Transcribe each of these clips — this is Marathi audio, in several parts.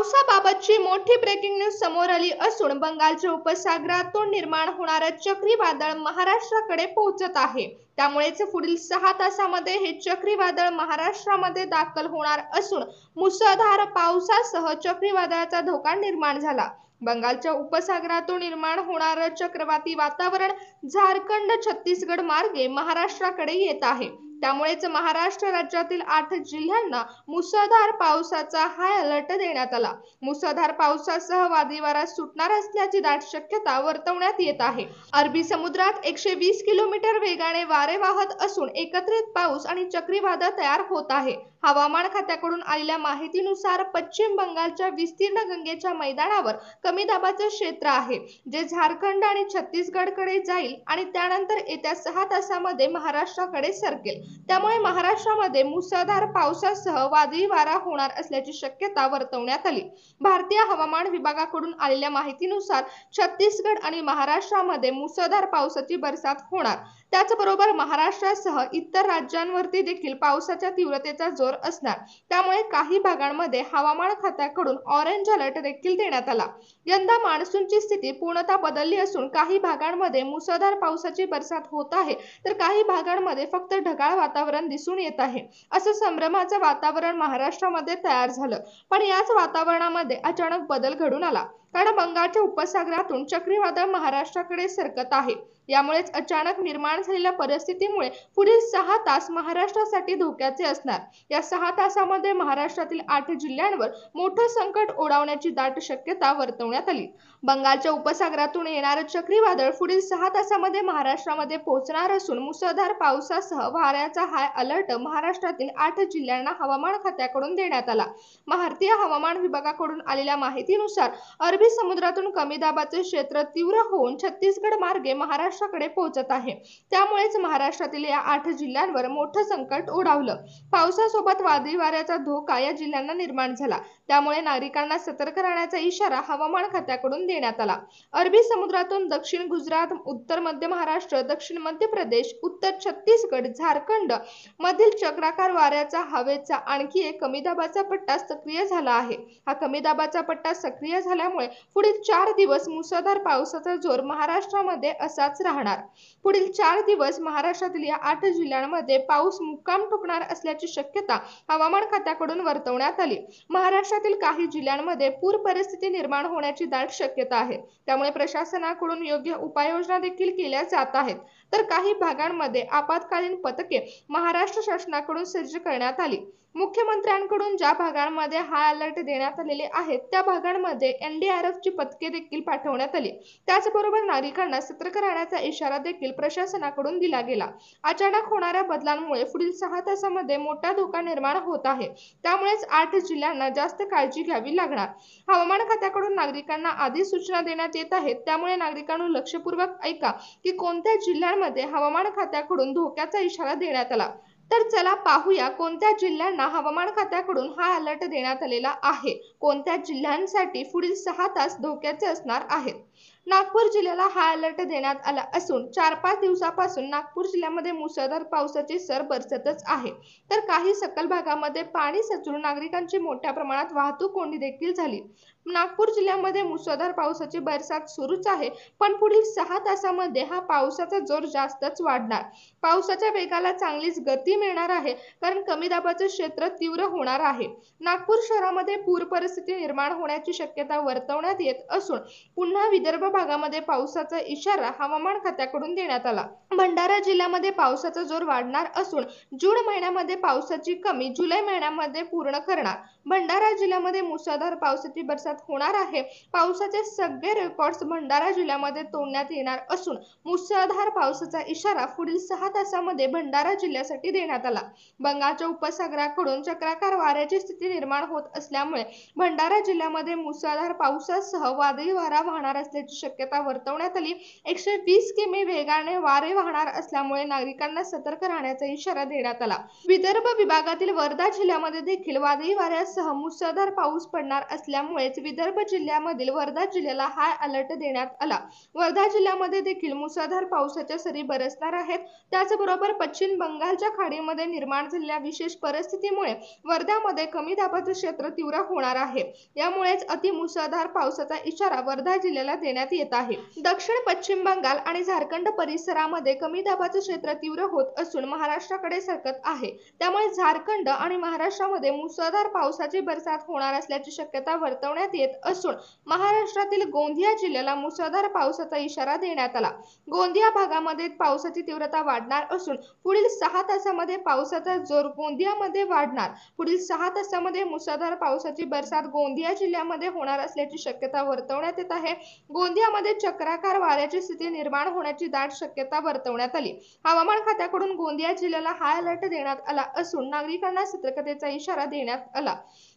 पावसाबाबतची मोठी ब्रेकिंग न्यूज समोर आली असून बंगालच्या उपसागरातून निर्माण होणारं चक्रीवादळ महाराष्ट्राकडे पोहोचत आहे। त्यामुळेच पुढील 6 तासांमध्ये हे चक्रीवादळ महाराष्ट्रामध्ये दाखल होणार असून मुसळधार पावसासह चक्रीवादळाचा धोका निर्माण झाला। बंगालच्या उपसागरातून निर्माण होणारं चक्रवाती वातावरण झारखंड छत्तीसगड मार्गे महाराष्ट्राकडे येत आहे। त्यामुळेच महाराष्ट्र राज्यातील 8 जिल्ह्यांना मुसळधार पावसाचा हाय अलर्ट देण्यात आला। मुसळधार पावसासह वादळी वारा सुटणार असल्याची दाट शक्यता वर्तवण्यात येत आहे। अरबी समुद्रात 120 किलोमीटर वेगाने वारे वाहत असून एकत्रित पाऊस आणि चक्रीवादळ तयार होत आहे। हवामान खात्याकडून आलेल्या माहितीनुसार पश्चिम बंगालच्या विस्तीर्ण गंगेच्या मैदानावर कमी दाबाचे क्षेत्र आहे, जे झारखंड आणि छत्तीसगडकडे जाईल आणि त्यानंतर येत्या 6 तासांमध्ये महाराष्ट्राकडे सरकेल। त्यामुळे महाराष्ट्रामध्ये मुसळधार पावसासह वादळी वारा होणार असल्याची शक्यता वर्तवण्यात आली। भारतीय हवामान विभागाकडून आलेल्या माहितीनुसार छत्तीसगड आणि महाराष्ट्रामध्ये मुसळधार पावसाची बरसात होणार। त्याचबरोबर महाराष्ट्रासह इतर राज्यांवरती देखील पावसाच्या तीव्रतेचा जोर असणार। त्यामुळे काही भागांमध्ये हवामान खात्याकडून ऑरेंज अलर्ट देखील देण्यात आला। यंदा मान्सूनची स्थिती पूर्णतः बदलली असून काही भागांमध्ये मुसळधार पावसाची बरसात होत आहे, तर काही भागांमध्ये फक्त ढगाळ वातावरण दिसून येत आहे। असं संभ्रमाचं वातावरण महाराष्ट्रामध्ये तयार झालं, पण याच वातावरणामध्ये अचानक बदल घडून आला, कारण बंगालच्या उपसागरातून चक्रीवादळ महाराष्ट्राकडे सरकत आहे। यामुळेच अचानक निर्माण झालेल्या परिस्थितीमुळे पुढील 6 तास महाराष्ट्रासाठी धोक्याचे असणार। या 6 तासांमध्ये महाराष्ट्रातील 8 जिल्ह्यांवर मोठं संकट ओढवण्याची दाट शक्यता वर्तवण्यात आली। बंगालच्या उपसागरातून येणारं चक्रीवादळ पुढील 6 तासांमध्ये महाराष्ट्रामध्ये पोहोचणार असून मुसळधार पावसासह वाऱ्याचा हाय अलर्ट महाराष्ट्रातील 8 जिल्ह्यांना हवामान खात्याकडून देण्यात आला। भारतीय हवामान विभागाकडून आलेल्या माहितीनुसार अरबी समुद्रातून कमी दाबाचे क्षेत्र तीव्र होऊन छत्तीसगड मार्गे महाराष्ट्राकडे पोहोचत आहे। त्यामुळेच महाराष्ट्रातील या 8 जिल्ह्यांवर मोठं संकट ओढावलं। पावसासोबत वादळी वाऱ्याचा धोका या जिल्ह्यांना निर्माण झाला। त्यामुळे नागरिकांना सतर्क राहण्याचा इशारा हवामान खात्याकडून देण्यात आला। अरबी समुद्रातून दक्षिण गुजरात, उत्तर मध्य महाराष्ट्र, दक्षिण मध्य प्रदेश, उत्तर छत्तीसगड, झारखंड मधील चक्राकार वाऱ्याचा हवेचा आणखी एक कमी दाबाचा पट्टा सक्रिय झाला आहे। हा कमी दाबाचा पट्टा सक्रिय झाल्यामुळे पुढील 4 दिवस मुसळधार पावसाचा जोर महाराष्ट्रामध्ये असाच राहणार। पुढील 4 दिवस महाराष्ट्रातील या 8 जिल्ह्यांमध्ये पाऊस मुक्काम ठोकणार असल्याची शक्यता हवामान खात्याकडून वर्तवण्यात आली। महाराष्ट्रातील काही जिल्ह्यांमध्ये पूर परिस्थिती निर्माण होण्याची दाट शक्यता आहे। त्यामुळे प्रशासनाकडून योग्य उपाययोजना देखील केल्या जात आहेत, तर काही भागांमध्ये आपत्कालीन पथके महाराष्ट्र शासनाकडून सज्ज करण्यात आली। मुख्यमंत्र्यांकडून ज्या भागांमध्ये हाय अलर्ट देण्यात आलेले आहेत, त्या भागांमध्ये एनडीआरएफची पथके देखील पाठवण्यात आली। त्याचबरोबर नागरिकांना सतर्क राहण्याचा इशारा देखील प्रशासनाकडून दिला गेला। अचानक होणाऱ्या बदलांमुळे पुढील 6 तासांमध्ये मोठा धोका निर्माण होत आहे। त्यामुळेच 8 जिल्ह्यांना जास्त काळजी घ्यावी लागणार। हवामान खात्याकडून नागरिकांना आधी सूचना देण्यात येत आहेत। त्यामुळे नागरिकांनी लक्षपूर्वक ऐका की कोणत्या जिल्ह्यांमध्ये हवामान खात्याकडून धोक्याचा इशारा देण्यात आला। तर चला पाहूया कोणत्या जिल्ह्यांना हवामान खात्याकडून हाय अलर्ट देण्यात आलेला आहे। कोणत्या जिल्ह्यांसाठी पुढील 6 तास धोक्याचे असणार आहेत। नागपूर जिल्ह्याला हाय अलर्ट देण्यात आला असून 4-5 दिवसापासून नागपूर जिल्ह्यामध्ये मुसळधार पावसाची सर बरसतच आहे। तर काही सखल भागामध्ये पाणी साचून नागरिकांची मोठ्या प्रमाणात वाहतूक कोंडी देखील झाली। नागपूर जिल्ह्यामध्ये मुसळधार पावसाची बरसात सुरूच आहे, पण पुढील 6 तासांमध्ये हा पावसाचा जोर जास्तच वाढणार। पावसाच्या वेगाला चांगलीच गती मिळणार आहे, कारण कमी दाबाचे क्षेत्र तीव्र होणार आहे। नागपूर शहरामध्ये पूर परिस्थिती निर्माण होण्याची शक्यता वर्तवण्यात येत असून पुन्हा विदर्भ भागामध्ये पावसाचा इशारा हवामान खात्याकडून देण्यात आला। भंडारा जिल्ह्यामध्ये पावसाचा जोर वाढणार असून जून महिन्यामध्ये पावसाची कमी जुलै महिन्यामध्ये पूर्ण करणार। भंडारा जिल्ह्यामध्ये मुसळधार पावसाची बरसात होणार आहे। पावसाचे सगळे रेकॉर्ड्स भंडारा जिल्ह्यामध्ये तोडण्यात येणार असून मुसळधार पावसाचा इशारा पुढील 6 तासांमध्ये भंडारा जिल्ह्यासाठी देण्यात आला। बंगालच्या उपसागराकडून चक्राकार वाऱ्याची स्थिती निर्माण होत असल्यामुळे भंडारा जिल्ह्यामध्ये मुसळधार पावसासह वादळी वारा वाहणार असल्याची शक्यता वर्तवण्यात आली. 120 किमी वेगाने वारे वाहणार असल्यामुळे नागरिकांना सतर्क राहण्याचा इशारा देण्यात आला. विदर्भ विभागातील वर्धा जिल्ह्यामध्ये देखील वादळी वाऱ्यासह मुसळधार पाऊस पडणार असल्यामुळेच विदर्भ जिल्ह्यामधील वर्धा जिल्ह्याला हाय अलर्ट देण्यात आला. वर्धा जिल्ह्यामध्ये देखील मुसळधार पावसाच्या सरी बरसणार आहेत. त्याचबरोबर पश्चिम बंगालच्या खाडीमध्ये निर्माण झालेल्या विशेष परिस्थितीमुळे वर्ध्यामध्ये कमी दाबाचे क्षेत्र तीव्र होणार आहे. यामुळेच अतिमुसळधार पावसाचा इशारा वर्धा जिल्ह्याला देण्यात येत आहे. दक्षिण पश्चिम बंगाल आणि झारखंड परिसरामध्ये कमी दाबाचे क्षेत्र तीव्र होत असून महाराष्ट्राकडे सरकत आहे. त्यामुळे झारखंड आणि महाराष्ट्रामध्ये मुसळधार पावसाची बरसात होणार असल्याची शक्यता वर्तवण्यात येत असून महाराष्ट्रातील गोंदिया जिल्ह्याला मुसळधार पावसाचा इशारा देण्यात आला. गोंदिया भागामध्ये पावसाची तीव्रता वाढणार असून पुढील 6 तासांमध्ये पावसाचा जोर गोंदियामध्ये वाढणार. पुढील 6 तासांमध्ये मुसळधार पावसाची बरसात गोंदिया जिल्ह्यामध्ये होणार असल्याची शक्यता वर्तवण्यात येत आहे. गोंदियामध्ये चक्राकार वाऱ्याची स्थिती निर्माण होण्याची दाट शक्यता वर्तवण्यात आली. हवामान खात्याकडून गोंदिया जिल्ह्याला हाय अलर्ट देण्यात आला असून नागरिकांना सतर्कतेचा इशारा देण्यात आला.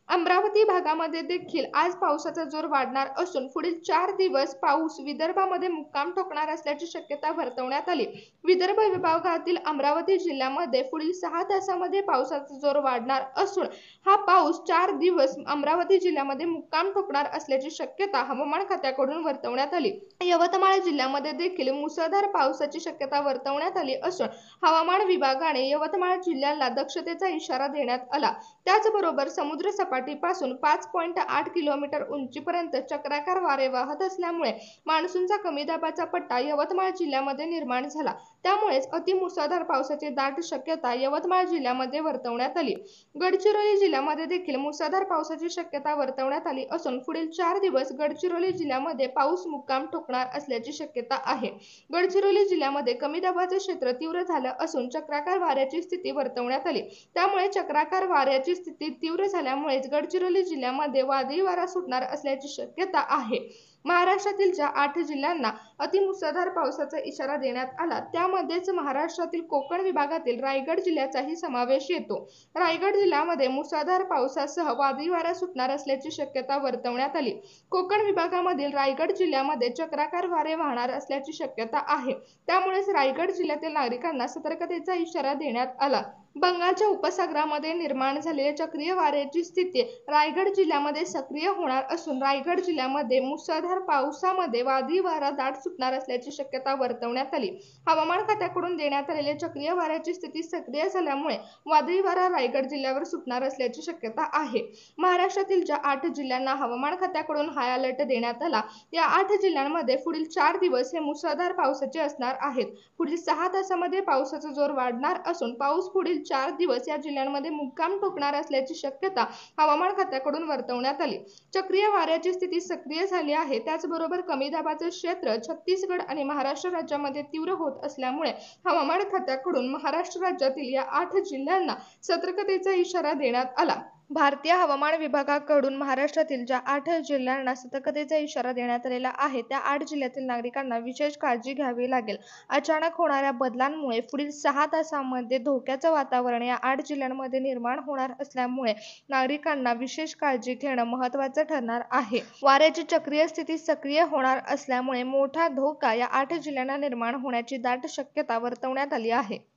अमरावती भागामध्ये देखील आज पावसाचा जोर वाढणार असून पुढील 4 दिवस पाऊस विदर्भामध्ये मुक्काम ठोकणार असल्याची शक्यता वर्तवण्यात आली. विदर्भ विभागातील अमरावती जिल्ह्यामध्ये पुढील 6 तासांमध्ये पावसाचा जोर वाढणार असून हा पाऊस 4 दिवस अमरावती जिल्ह्यामध्ये मुक्काम ठोकणार असल्याची शक्यता हवामान खात्याकडून वर्तवण्यात आली. यवतमाळ जिल्ह्यामध्ये देखील मुसळधार पावसाची शक्यता वर्तवण्यात आली असून हवामान विभागाने यवतमाळ जिल्ह्याला दक्षतेचा इशारा देण्यात आला. त्याचबरोबर समुद्र सपाटीपासून 5.8 किलोमीटर उंचीपर्यंत चक्राकार वारे वाहत असल्यामुळे मान्सूनचा कमी दाबाचा पट्टा यवतमाळ जिल्ह्यामध्ये निर्माण झाला. त्यामुळेच अतिमुसळधार पावसाची दाट शक्यता यवतमाळ जिल्ह्यामध्ये वर्तवण्यात आली. गडचिरोली जिल्ह्यामध्ये देखील मुसळधार पावसाची शक्यता वर्तवण्यात आली असून पुढील 4 दिवस गडचिरोली जिल्ह्यामध्ये पाऊस मुक्काम ठोकणार असल्याची शक्यता आहे. गडचिरोली जिल्ह्यामध्ये कमी दाबाचे क्षेत्र तीव्र झालं असून चक्राकार वाऱ्याची स्थिती वर्तवण्यात आली. त्यामुळे चक्राकार वाऱ्याची स्थिती तीव्र झाल्यामुळेच गडचिरोली जिल्ह्यामध्ये वादळी वारा सुटणार असल्याची शक्यता आहे. महाराष्ट्रातील ज्या 8 जिल्ह्यांना अतिमुसळधार पावसाचा इशारा देण्यात आला त्यामध्येच महाराष्ट्रातील कोकण विभागातील रायगड जिल्ह्याचाही समावेश येतो. रायगड जिल्ह्यामध्ये मुसळधार पावसासह वादळी वारा सुटणार असल्याची शक्यता वर्तवण्यात आली. कोकण विभागामधील रायगड जिल्ह्यामध्ये चक्राकार वारे वाहणार असल्याची शक्यता आहे. त्यामुळेच रायगड जिल्ह्यातील नागरिकांना सतर्कतेचा इशारा देण्यात आला. बंगालच्या उपसागरामध्ये निर्माण झालेल्या चक्रीय वाऱ्याची स्थिती रायगड जिल्ह्यामध्ये सक्रिय होणार असून रायगड जिल्ह्यामध्ये मुसळधार पावसामध्ये वादळी वारा दाट सुटणार असल्याची शक्यता वर्तवण्यात आली. हवामान खात्याकडून देण्यात आलेल्या चक्रीय वाऱ्याची स्थिती सक्रिय झाल्यामुळे वादळी वारा रायगड जिल्ह्यावर सुटणार असल्याची शक्यता आहे. महाराष्ट्रातील ज्या 8 जिल्ह्यांना हवामान खात्याकडून हाय अलर्ट देण्यात आला या 8 जिल्ह्यांमध्ये पुढील 4 दिवस हे मुसळधार पावसाचे असणार आहेत. पुढील 6 तासांमध्ये पावसाचा जोर वाढणार असून पाऊस पुढील 4 दिवस या जिल्ह्यांमध्ये मुक्काम ठोकणार असल्याची शक्यता हवामान खात्याकडून वर्तवण्यात आली. चक्रीय वाऱ्याची स्थिती सक्रिय झाली आहे. त्याचबरोबर कमी दाबाचे क्षेत्र छत्तीसगड आणि महाराष्ट्र राज्यामध्ये तीव्र होत असल्यामुळे हवामान खात्याकडून महाराष्ट्र राज्यातील या 8 जिल्ह्यांना सतर्कतेचा इशारा देण्यात आला. भारतीय हवामान विभागाकडून महाराष्ट्रातील ज्या 8 जिल्ह्यांना सतर्कतेचा इशारा देण्यात आलेला आहे त्या 8 जिल्ह्यातील नागरिकांना विशेष काळजी घ्यावी लागेल. अचानक होणाऱ्या बदलांमुळे पुढील 6 तासांमध्ये धोक्याचं वातावरण या 8 जिल्ह्यांमध्ये निर्माण होणार असल्यामुळे नागरिकांना विशेष काळजी घेणं महत्त्वाचं ठरणार आहे. वाऱ्याची चक्रीय स्थिती सक्रिय होणार असल्यामुळे मोठा धोका या 8 जिल्ह्यांना निर्माण होण्याची दाट शक्यता वर्तवण्यात आली आहे.